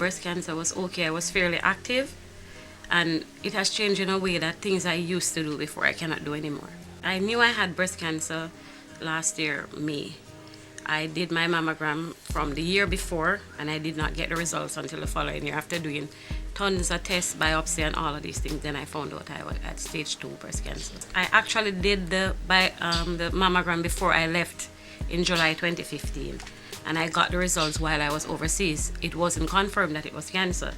breast cancer was okay. I was fairly active, and it has changed in a way that things I used to do before I cannot do anymore. I knew I had breast cancer last year, May. I did my mammogram from the year before, and I did not get the results until the following year after doing tons of tests, biopsy, and all of these things. Then I found out I was at stage 2 breast cancer. I actually did the mammogram before I left in July 2015, and I got the results while I was overseas. It wasn't confirmed that it was cancer,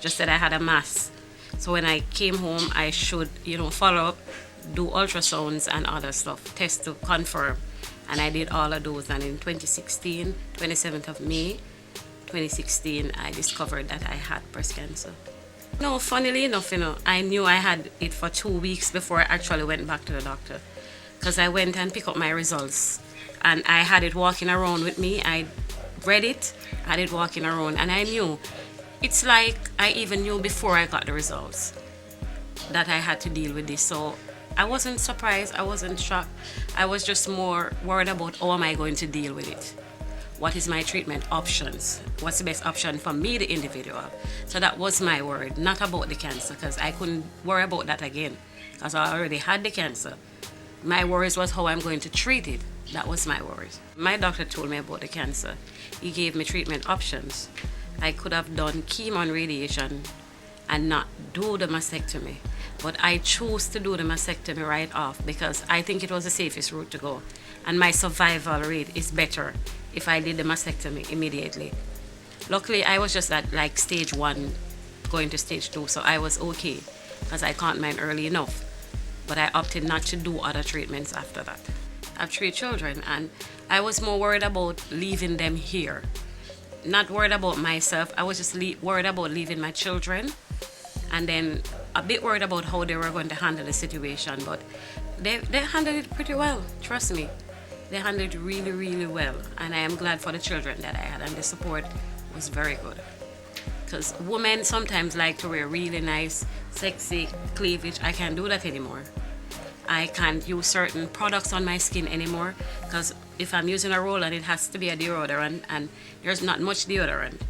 just that I had a mass. So when I came home, I should, follow up, do ultrasounds and other stuff, test to confirm. And I did all of those, and in 2016, 27th of May, 2016, I discovered that I had breast cancer. No, funnily enough, I knew I had it for 2 weeks before I actually went back to the doctor. Because I went and picked up my results, and I had it walking around with me. I read it, had it walking around, and I knew. It's like I even knew before I got the results that I had to deal with this. So I wasn't surprised, I wasn't shocked. I was just more worried about how am I going to deal with it? What is my treatment options? What's the best option for me, the individual? So that was my worry, not about the cancer, because I couldn't worry about that again, because I already had the cancer. My worries was how I'm going to treat it. That was my worries. My doctor told me about the cancer. He gave me treatment options. I could have done chemo and radiation and not do the mastectomy. But I chose to do the mastectomy right off because I think it was the safest route to go. And my survival rate is better if I did the mastectomy immediately. Luckily, I was just at like stage 1 going to stage 2, so I was okay because I caught mine early enough. But I opted not to do other treatments after that. I have 3 children, and I was more worried about leaving them here. Not worried about myself, I was just worried about leaving my children, and then a bit worried about how they were going to handle the situation, but they handled it pretty well, trust me. They handled it really, really well, and I am glad for the children that I had, and the support was very good. Because women sometimes like to wear really nice, sexy cleavage. I can't do that anymore. I can't use certain products on my skin anymore, because if I'm using a roll-on, it has to be a deodorant, and there's not much deodorant.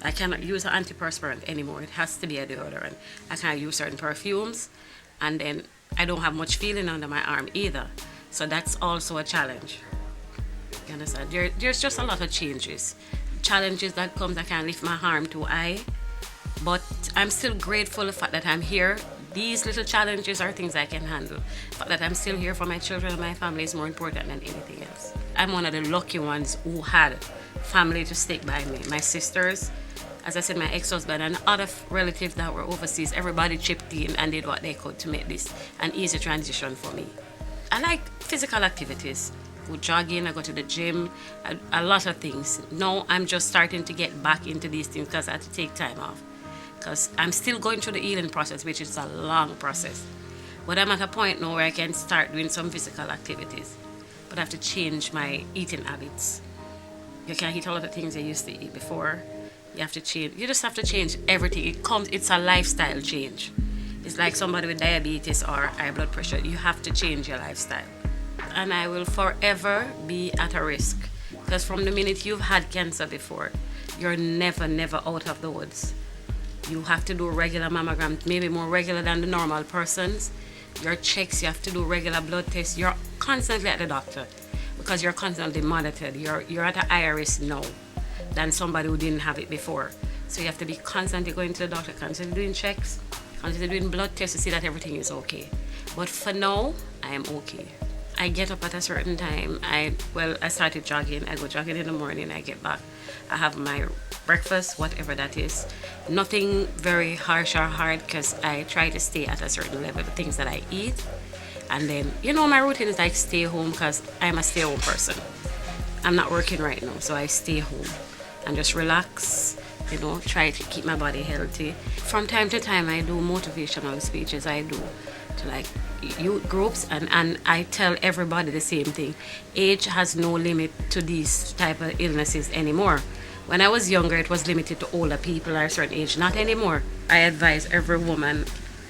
I cannot use an antiperspirant anymore. It has to be a deodorant. I can't use certain perfumes, and then I don't have much feeling under my arm either. So that's also a challenge. You understand? There's just a lot of changes. Challenges that comes, I can't lift my arm too high, but I'm still grateful the fact that I'm here. These little challenges are things I can handle. The fact that I'm still here for my children and my family is more important than anything else. I'm one of the lucky ones who had family to stick by me. My sisters, as I said, my ex-husband and other relatives that were overseas, everybody chipped in and did what they could to make this an easy transition for me. I like physical activities. Go jogging, I go to the gym, a lot of things. Now I'm just starting to get back into these things because I had to take time off. Because I'm still going through the healing process, which is a long process. But I'm at a point now where I can start doing some physical activities. But I have to change my eating habits. You can't eat all of the things you used to eat before. You have to change. You just have to change everything. It's a lifestyle change. It's like somebody with diabetes or high blood pressure. You have to change your lifestyle. And I will forever be at a risk. Because from the minute you've had cancer before, you're never out of the woods. You have to do regular mammograms, maybe more regular than the normal persons. Your checks, you have to do regular blood tests. You're constantly at the doctor because you're constantly monitored. You're at a higher risk now than somebody who didn't have it before. So you have to be constantly going to the doctor, constantly doing checks, constantly doing blood tests to see that everything is okay. But for now, I am okay. I get up at a certain time. I started jogging. I go jogging in the morning. I get back. I have my breakfast, whatever that is. Nothing very harsh or hard because I try to stay at a certain level, the things that I eat. And then, my routine is like stay home because I'm a stay-home person. I'm not working right now, so I stay home and just relax, try to keep my body healthy. From time to time, I do motivational speeches. I do to youth groups, and I tell everybody the same thing. Age has no limit to these type of illnesses anymore. When I was younger, it was limited to older people at a certain age. Not anymore. I advise every woman,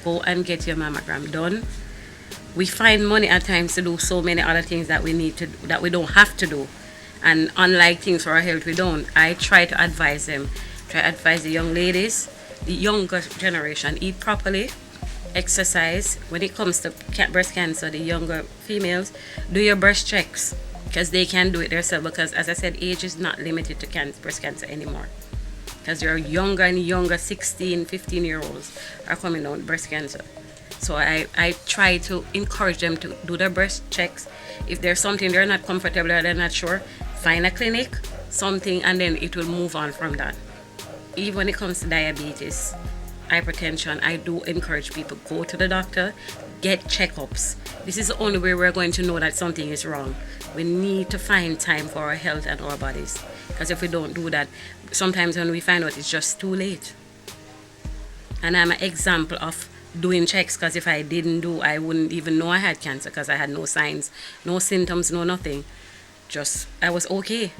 go and get your mammogram done. We find money at times to do so many other things that we don't have to do. And unlike things for our health, we don't. I try to advise them try to advise the young ladies, the younger generation, eat properly, exercise. When it comes to breast cancer, the younger females, do your breast checks because they can do it themselves. Because as I said, age is not limited to breast cancer anymore. Because there are younger and younger 16, 15-year-olds are coming down with breast cancer. So I try to encourage them to do their breast checks. If there's something they're not comfortable or they're not sure, find a clinic, something, and then it will move on from that. Even when it comes to diabetes, hypertension, I do encourage people, go to the doctor, get checkups. This is the only way we're going to know that something is wrong. We need to find time for our health and our bodies. Because if we don't do that, sometimes when we find out, it's just too late. And I'm an example of doing checks, because if I didn't do, I wouldn't even know I had cancer, because I had no signs, no symptoms, no nothing. Just, I was okay.